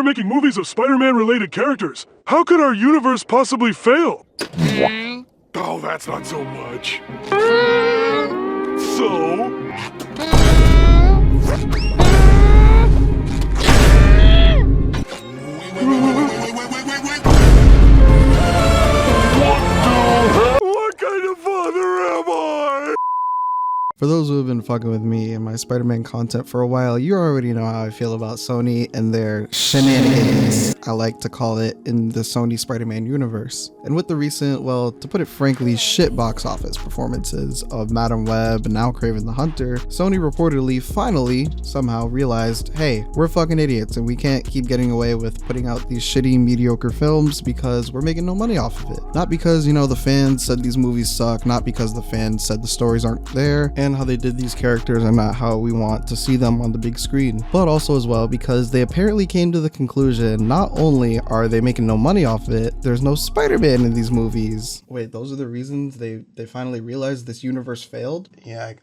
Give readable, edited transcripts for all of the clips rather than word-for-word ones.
are making movies of Spider-Man related characters. How could our universe possibly fail? Oh, that's not so much. So? What kind of father am I? For those who have been fucking with me and my Spider-Man content for a while, you already know how I feel about Sony and their shenanigans, I like to call it, in the Sony Spider-Man universe. And with the recent, well, to put it frankly, shit box office performances of Madam Web and now Kraven the Hunter, Sony reportedly finally somehow realized, hey, we're fucking idiots and we can't keep getting away with putting out these shitty, mediocre films because we're making no money off of it. Not because, you know, the fans said these movies suck, not because the fans said the stories aren't there, and how they did these characters are not how we want to see them on the big screen, but also as well because they apparently came to the conclusion not only are they making no money off of it, there's no Spider-Man in these movies. Wait, those are the reasons they finally realized this universe failed? Yeah,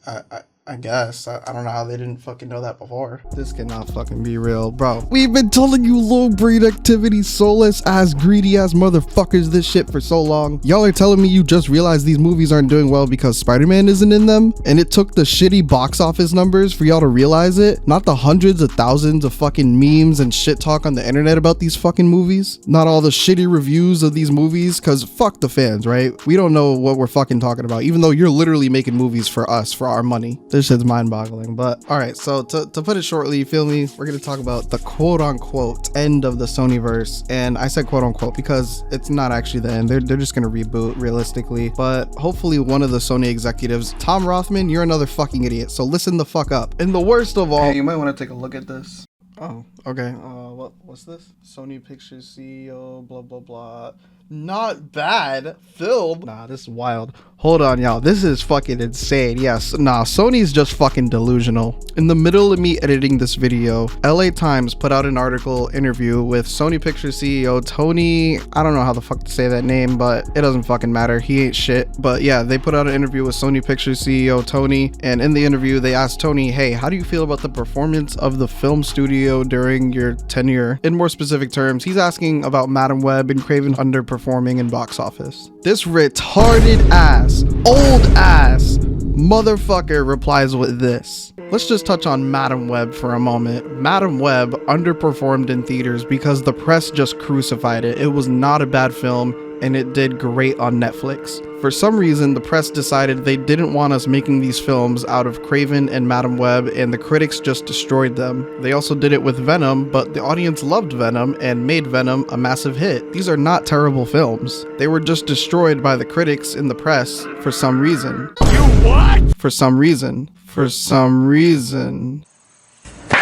I guess. I don't know how they didn't fucking know that before. This cannot fucking be real, bro. We've been telling you low breed activity, soulless ass, greedy ass motherfuckers this shit for so long. Y'all are telling me you just realized these movies aren't doing well because Spider-Man isn't in them? And it took the shitty box office numbers for y'all to realize it? Not the hundreds of thousands of fucking memes and shit talk on the internet about these fucking movies? Not all the shitty reviews of these movies? Cause fuck the fans, right? We don't know what we're fucking talking about, even though you're literally making movies for us, for our money. This shit's mind-boggling. But all right, so to put it shortly, you feel me, we're gonna talk about the quote-unquote end of the Sonyverse. And I said quote-unquote because it's not actually the end. They're just gonna reboot realistically, but hopefully one of the Sony executives, Tom Rothman, you're another fucking idiot, so listen the fuck up. And the worst of all, hey, you might want to take a look at this. Oh, okay. What's this? Sony Pictures CEO, blah blah blah. Not bad film. Nah, this is wild. Hold on, y'all. This is fucking insane. Yes, nah, Sony's just fucking delusional. In the middle of me editing this video, LA Times put out an article interview with Sony Pictures CEO Tony, I don't know how the fuck to say that name, but it doesn't fucking matter. He ain't shit. But yeah, they put out an interview with Sony Pictures CEO Tony, and in the interview, they asked Tony, hey, how do you feel about the performance of the film studio during your tenure? In more specific terms, he's asking about Madam Web and Kraven underperforming in box office. This retarded ass, old ass motherfucker replies with this. Let's just touch on Madam Web for a moment. Madam Web underperformed in theaters because the press just crucified it. It was not a bad film and it did great on Netflix. For some reason, the press decided they didn't want us making these films out of Kraven and Madam Web, and the critics just destroyed them. They also did it with Venom, but the audience loved Venom and made Venom a massive hit. These are not terrible films. They were just destroyed by the critics in the press for some reason. You what? For some reason. For some reason.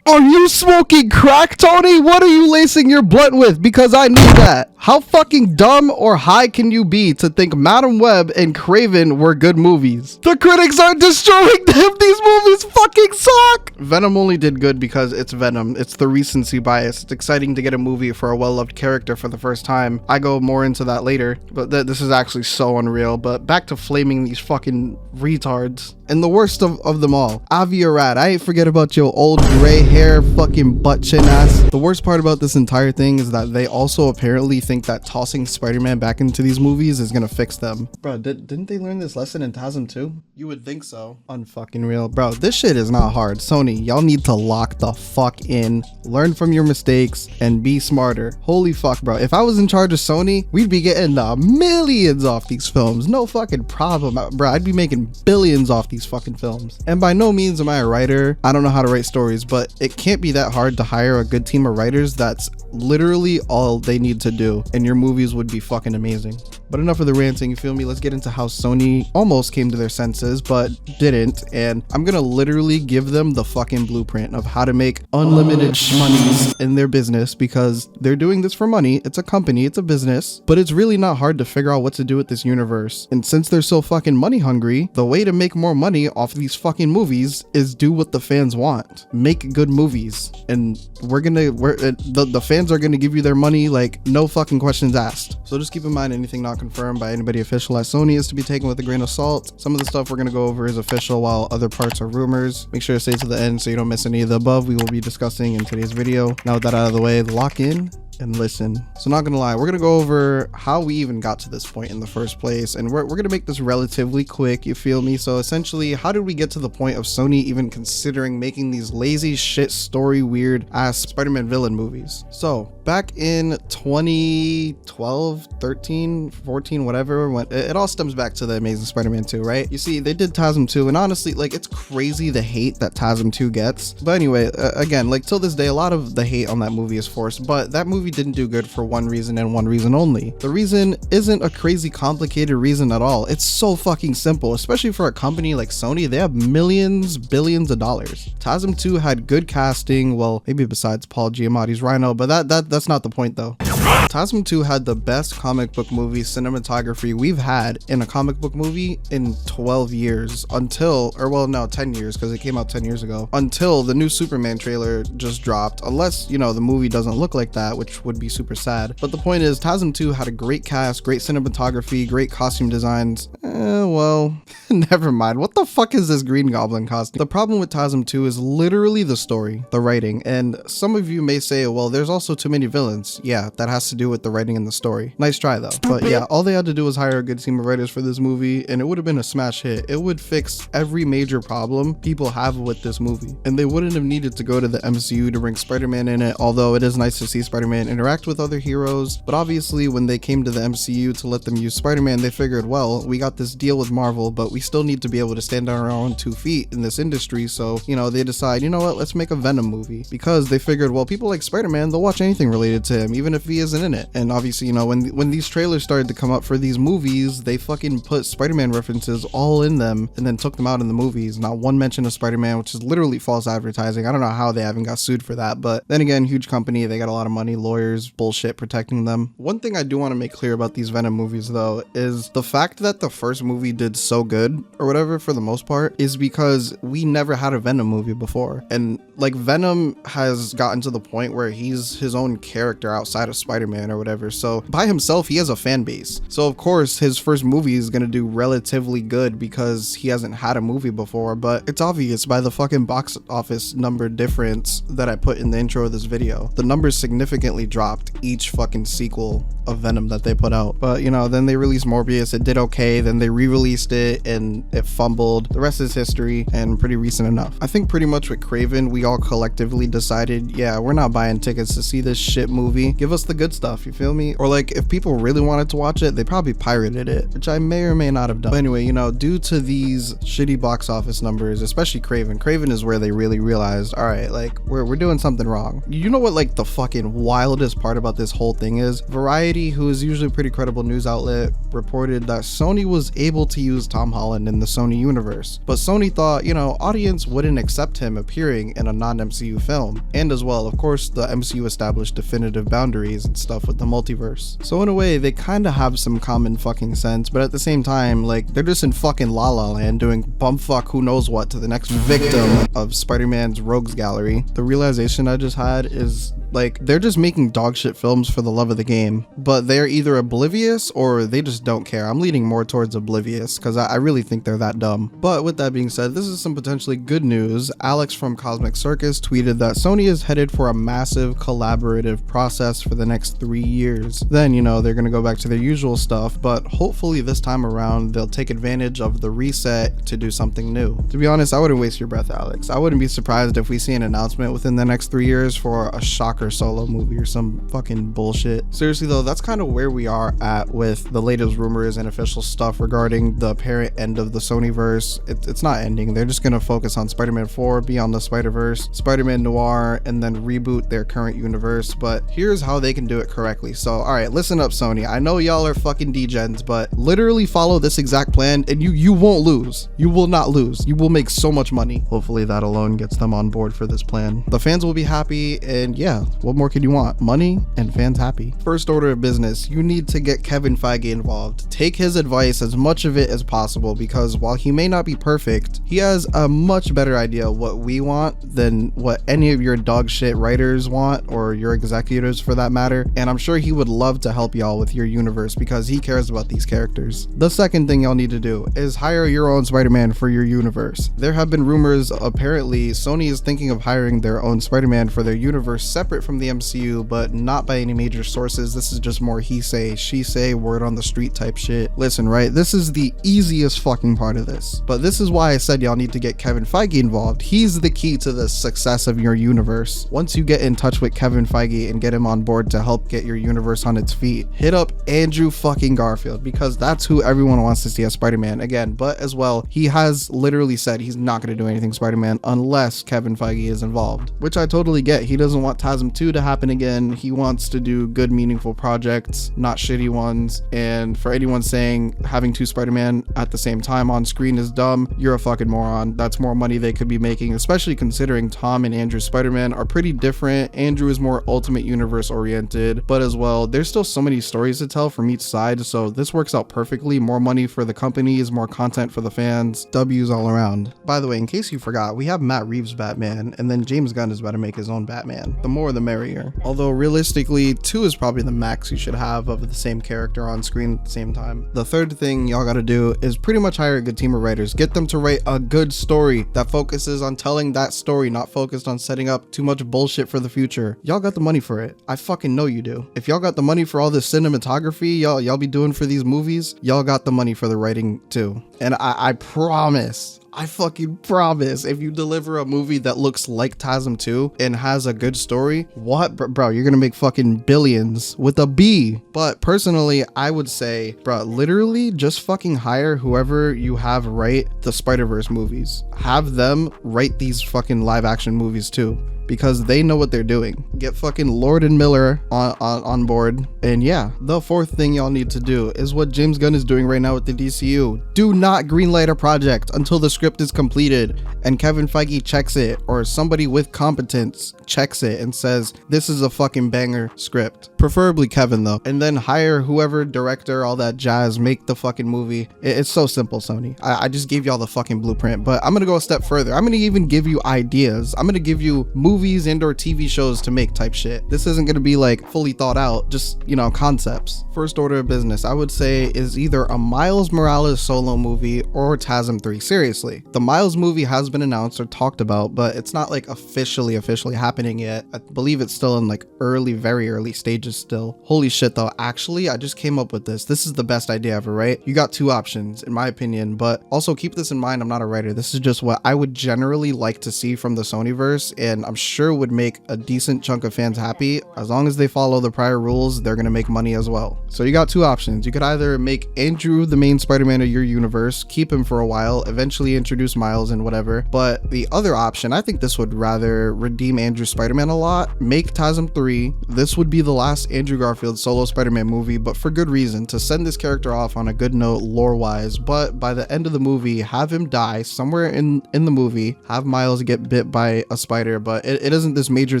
Are you smoking crack, Tony? What are you lacing your blunt with? Because I need that. How fucking dumb or high can you be to think Madam Web and Kraven were good movies? The critics are destroying them. These movies fucking suck. Venom only did good because it's Venom. It's the recency bias. It's exciting to get a movie for a well-loved character for the first time. I go more into that later, but this is actually so unreal. But back to flaming these fucking retards. And the worst of them all, Avi Arad. I ain't forget about your old gray hair fucking butt chin ass. The worst part about this entire thing is that they also apparently think that tossing Spider-Man back into these movies is gonna fix them. Bro, didn't they learn this lesson in Tasm too? You would think so. Unfucking real. Bro, this shit is not hard. Sony, y'all need to lock the fuck in, learn from your mistakes, and be smarter. Holy fuck, bro. If I was in charge of Sony, we'd be getting millions off these films. No fucking problem, bro. I'd be making billions off these fucking films. And by no means am I a writer. I don't know how to write stories, but it can't be that hard to hire a good team of writers. That's literally all they need to do, and your movies would be fucking amazing. But enough of the ranting, you feel me? Let's get into how Sony almost came to their senses but didn't, and I'm gonna literally give them the fucking blueprint of how to make unlimited monies in their business, because they're doing this for money. It's a company, it's a business, but it's really not hard to figure out what to do with this universe. And since they're so fucking money hungry, the way to make more money off of these fucking movies is do what the fans want. Make good movies, and the fans are gonna give you their money like no fucking questions asked. So just keep in mind, anything not not confirmed by anybody official at Sony is to be taken with a grain of salt. Some of the stuff we're going to go over is official while other parts are rumors. Make sure to stay to the end so you don't miss any of the above we will be discussing in today's video. Now with that out of the way, lock in and listen. So not gonna lie, we're gonna go over how we even got to this point in the first place, and we're gonna make this relatively quick, you feel me? So essentially, how did we get to the point of Sony even considering making these lazy shit story weird ass Spider-Man villain movies? So back in 2012, 13, 14, whatever, when it all stems back to the Amazing Spider-Man 2, right? You see, they did TASM 2, and honestly, like, it's crazy the hate that TASM 2 gets. But anyway, again, like, till this day, a lot of the hate on that movie is forced, but that movie didn't do good for one reason and one reason only. The reason isn't a crazy complicated reason at all. It's so fucking simple, especially for a company like Sony. They have millions, billions of dollars. TASM 2 had good casting, well, maybe besides Paul Giamatti's Rhino, but that's not the point though. TASM 2 had the best comic book movie cinematography we've had in a comic book movie in 12 years until, or well, no, 10 years, because it came out 10 years ago, until the new Superman trailer just dropped, unless, you know, the movie doesn't look like that, which would be super sad. But the point is, TASM 2 had a great cast, great cinematography, great costume designs. Well, never mind. What the fuck is this Green Goblin costume? The problem with TASM 2 is literally the story, the writing, and some of you may say, well, there's also too many villains. Yeah, that has to do with the writing and the story. Nice try though. But yeah, all they had to do was hire a good team of writers for this movie, and it would have been a smash hit. It would fix every major problem people have with this movie, and they wouldn't have needed to go to the MCU to bring Spider-Man in it, although it is nice to see Spider-Man interact with other heroes. But obviously when they came to the MCU to let them use Spider-Man, they figured, well, we got this deal with Marvel, but we still need to be able to stand on our own 2 feet in this industry. So, you know, they decide, you know what, let's make a Venom movie, because they figured, well, people like Spider-Man, they'll watch anything related to him, even if he isn't in it. And obviously, you know, when these trailers started to come up for these movies, they fucking put Spider-Man references all in them and then took them out in the movies. Not one mention of Spider-Man, which is literally false advertising. I don't know how they haven't got sued for that, but then again, huge company, they got a lot of money, lawyers, bullshit protecting them. One thing I do want to make clear about these Venom movies though is the fact that the first movie did so good or whatever for the most part is because we never had a Venom movie before, and like Venom has gotten to the point where he's his own character outside of Spider-Man or whatever. So by himself, he has a fan base. So of course his first movie is going to do relatively good because he hasn't had a movie before, but it's obvious by the fucking box office number difference that I put in the intro of this video. The numbers significantly dropped each fucking sequel of Venom that they put out. But you know, then they released Morbius, it did okay, then they re-released it and it fumbled. The rest is history and pretty recent enough. I think pretty much with Craven, we all collectively decided, yeah, we're not buying tickets to see this shit movie. Give us the good stuff, you feel me? Or like, if people really wanted to watch it, they probably pirated it, which I may or may not have done. But anyway, you know, due to these shitty box office numbers, especially Craven is where they really realized, all right, like we're doing something wrong. You know what like the fucking wildest part about this whole thing is? Variety, who is usually a pretty credible news outlet, reported that Sony was able to use Tom Holland in the Sony Universe, but Sony thought, you know, audience wouldn't accept him appearing in a non-MCU film. And as well, of course, the MCU established definitive boundaries and stuff with the multiverse. So in a way, they kind of have some common fucking sense, but at the same time, like, they're just in fucking La La Land doing bumfuck who knows what to the next victim of Spider-Man's rogues gallery. The realization I just had is, like, they're just making dog shit films for the love of the game, but they're either oblivious or they just don't care. I'm leaning more towards oblivious because I really think they're that dumb. But with that being said, this is some potentially good news. Alex from Cosmic Circus tweeted that Sony is headed for a massive collaborative process for the next 3 years. Then, you know, they're gonna go back to their usual stuff, but hopefully this time around they'll take advantage of the reset to do something new. To be honest, I wouldn't waste your breath, Alex. I wouldn't be surprised if we see an announcement within the next 3 years for a Shocker solo movie or some fucking bullshit. Seriously though, that's kind of where we are at with the latest rumors and official stuff regarding the apparent end of the Sonyverse. It's not ending. They're just gonna focus on Spider-Man 4, Beyond the Spider-Verse, Spider-Man Noir, and then reboot their current universe. But here's how they can do it correctly. So alright, listen up Sony. I know y'all are fucking degens, but literally follow this exact plan and you won't lose. You will not lose. You will make so much money. Hopefully that alone gets them on board for this plan. The fans will be happy, and yeah, what more could you want? Money and fans happy. First order of business, you need to get Kevin Feige involved. Take his advice, as much of it as possible, because while he may not be perfect, he has a much better idea of what we want than what any of your dog shit writers want, or your executives for that matter. matter, and I'm sure he would love to help y'all with your universe because he cares about these characters. The second thing y'all need to do is hire your own Spider-Man for your universe. There have been rumors, apparently Sony is thinking of hiring their own Spider-Man for their universe separate from the MCU, but not by any major sources. This is just more he say, she say, word on the street type shit. Listen, right, this is the easiest fucking part of this, but this is why I said y'all need to get Kevin Feige involved. He's the key to the success of your universe. Once you get in touch with Kevin Feige and get him on board to help get your universe on its feet, hit up Andrew fucking Garfield, because that's who everyone wants to see as Spider-Man again. But as well, he has literally said he's not going to do anything Spider-Man unless Kevin Feige is involved, which I totally get. He doesn't want TASM 2 to happen again. He wants to do good, meaningful projects, not shitty ones. And for anyone saying having two Spider-Man at the same time on screen is dumb, you're a fucking moron. That's more money they could be making, especially considering Tom and Andrew's Spider-Man are pretty different. Andrew is more Ultimate Universe oriented, but as well, there's still so many stories to tell from each side, so this works out perfectly. More money for the companies, more content for the fans, W's all around. By the way, in case you forgot, we have Matt Reeves' Batman, and then James Gunn is about to make his own Batman. The more the merrier. Although realistically, 2 is probably the max you should have of the same character on screen at the same time. The third thing y'all gotta do is pretty much hire a good team of writers. Get them to write a good story that focuses on telling that story, not focused on setting up too much bullshit for the future. Y'all got the money for it. I fucking know you do. If y'all got the money for all this cinematography y'all be doing for these movies, y'all got the money for the writing too. And I promise, I fucking promise, if you deliver a movie that looks like TASM 2 and has a good story, what, bro, you're gonna make fucking billions with a B. But personally, I would say, bro, literally just fucking hire whoever you have write the Spider-Verse movies. Have them write these fucking live action movies too, because they know what they're doing. Get fucking Lord and Miller on board. And yeah, the fourth thing y'all need to do is what James Gunn is doing right now with the DCU. Do not greenlight a project until the script is completed and Kevin Feige checks it, or somebody with competence checks it and says, this is a fucking banger script. Preferably Kevin though. And then hire whoever, director, all that jazz, make the fucking movie. It's so simple, Sony. I just gave y'all the fucking blueprint, but I'm gonna go a step further. I'm gonna even give you ideas. I'm gonna give you movies and or TV shows to make type shit. This isn't gonna be like fully thought out, just, you know, concepts. First order of business, I would say, is either a Miles Morales solo movie or TASM 3. Seriously, the Miles movie has been announced or talked about, but it's not like officially happening yet. I believe it's still in like very early stages still. Holy shit though, actually I just came up with this. This is the best idea ever, right? You got two options in my opinion, but also keep this in mind, I'm not a writer. This is just what I would generally like to see from the Sonyverse, and I'm sure would make a decent chunk of fans happy. As long as they follow the prior rules, they're gonna make money as well. So you got two options. You could either make Andrew the main Spider-Man of your universe, keep him for a while, eventually introduce Miles and whatever. But the other option, I think this would rather redeem Andrew Spider-Man a lot. Make TASM 3. This would be the last Andrew Garfield solo Spider-Man movie, but for good reason, to send this character off on a good note lore-wise. But by the end of the movie, have him die somewhere in the movie, have Miles get bit by a spider, but it isn't this major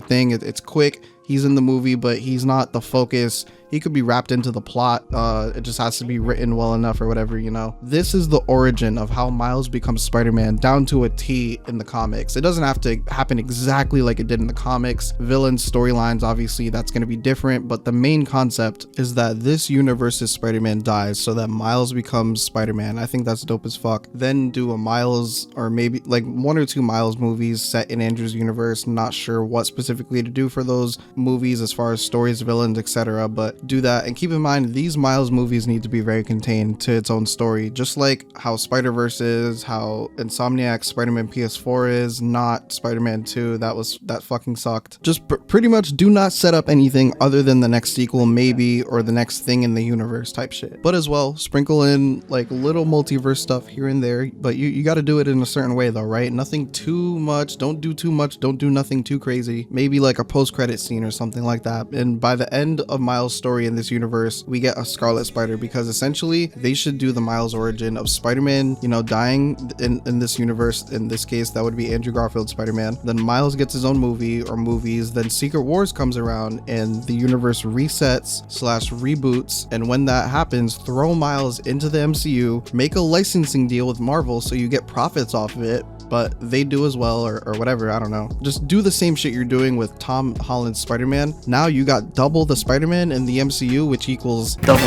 thing. It's quick. He's in the movie, but he's not the focus. He could be wrapped into the plot. It just has to be written well enough or whatever, you know. This is the origin of how Miles becomes Spider-Man down to a T in the comics. It doesn't have to happen exactly like it did in the comics. Villains, storylines, obviously that's going to be different, but the main concept is that this universe's Spider-Man dies so that Miles becomes Spider-Man. I think that's dope as fuck. Then do a Miles, or maybe like 1 or 2 Miles movies set in Andrew's universe. Not sure what specifically to do for those movies as far as stories, villains, etc., but do that. And keep in mind, these Miles movies need to be very contained to its own story, just like how Spider-Verse is, how Insomniac's Spider-Man PS4 is, not Spider-Man 2. That fucking sucked. Just pretty much do not set up anything other than the next sequel maybe, or the next thing in the universe type shit. But as well, sprinkle in like little multiverse stuff here and there, but you got to do it in a certain way though, right? Nothing too much. Don't do too much. Don't do nothing too crazy. Maybe like a post-credit scene or something like that. And by the end of Miles' story in this universe, we get a Scarlet Spider, because essentially they should do the Miles origin of Spider-Man, you know, dying in this universe. In this case, that would be Andrew Garfield Spider-Man. Then Miles gets his own movie or movies. Then Secret Wars comes around and the universe resets / reboots. And when that happens, throw Miles into the MCU, make a licensing deal with Marvel so you get profits off of it, but they do as well, or whatever, I don't know. Just do the same shit you're doing with Tom Holland's Spider-Man. Now you got double the Spider-Man in the MCU, which equals double.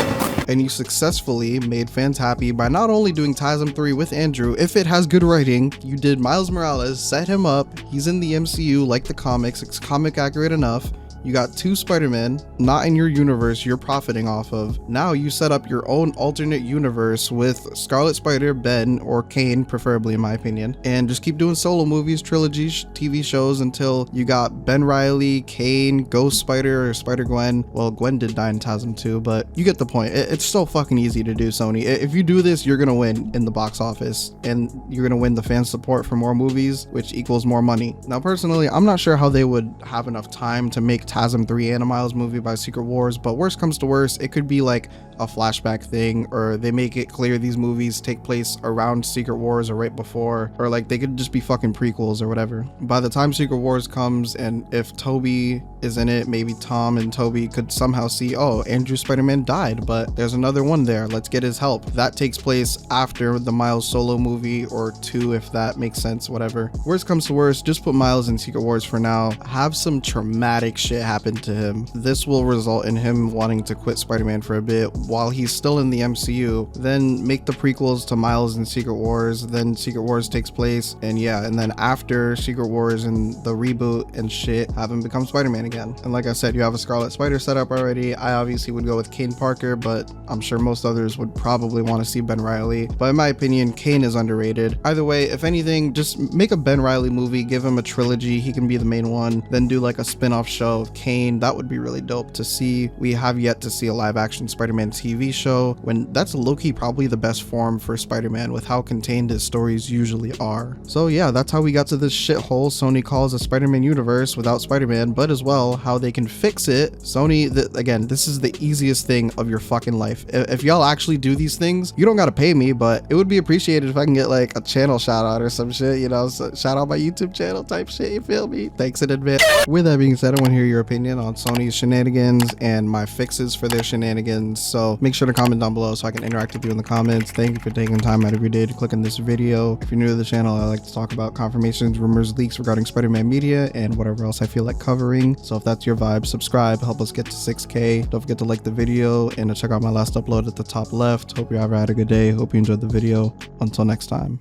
And you successfully made fans happy by not only doing TASM 3 with Andrew, if it has good writing, you did Miles Morales, set him up, he's in the MCU like the comics, it's comic accurate enough. You got 2 Spider-Men, not in your universe you're profiting off of. Now you set up your own alternate universe with Scarlet Spider, Ben, or Kaine, preferably in my opinion. And just keep doing solo movies, trilogies, TV shows until you got Ben Reilly, Kaine, Ghost Spider, or Spider-Gwen. Well, Gwen did die in TASM 2, but you get the point. It's so fucking easy to do, Sony. If you do this, you're gonna win in the box office. And you're gonna win the fan support for more movies, which equals more money. Now, personally, I'm not sure how they would have enough time to make TASM 3 and a Miles movie by Secret Wars, but worst comes to worst, it could be like a flashback thing, or they make it clear these movies take place around Secret Wars or right before, or like they could just be fucking prequels or whatever. By the time Secret Wars comes, and if Toby is in it, maybe Tom and Toby could somehow see, oh, Andrew Spider-Man died, but there's another one there, let's get his help. That takes place after the Miles solo movie, or 2 if that makes sense, whatever. Worst comes to worst, just put Miles in Secret Wars for now. Have some traumatic shit happen to him. This will result in him wanting to quit Spider-Man for a bit while he's still in the MCU. Then make the prequels to Miles in Secret Wars, then Secret Wars takes place, and yeah, and then after Secret Wars and the reboot and shit, have him become Spider-Man again. And like I said, you have a Scarlet Spider set up already. I obviously would go with Kaine Parker, but I'm sure most others would probably want to see Ben Reilly. But in my opinion, Kaine is underrated. Either way, if anything, just make a Ben Reilly movie, give him a trilogy, he can be the main one, then do like a spin-off show of Kaine. That would be really dope to see. We have yet to see a live action Spider-Man TV show, when that's low-key probably the best form for Spider-Man with how contained his stories usually are. So yeah, that's how we got to this shithole Sony calls a Spider-Man universe without Spider-Man, but as well how they can fix it. Sony, again, this is the easiest thing of your fucking life. If y'all actually do these things, you don't gotta pay me, but it would be appreciated if I can get like a channel shout out or some shit, you know, so shout out my YouTube channel type shit, you feel me? Thanks in advance. With that being said, I want to hear your opinion on Sony's shenanigans and my fixes for their shenanigans, so make sure to comment down below so I can interact with you in the comments. Thank you for taking time out of your day to click on this video. If you're new to the channel, I like to talk about confirmations, rumors, leaks regarding Spider-Man media, and whatever else I feel like covering. So if that's your vibe, subscribe, help us get to 6K. Don't forget to like the video and to check out my last upload at the top left. Hope you ever had a good day. Hope you enjoyed the video. Until next time.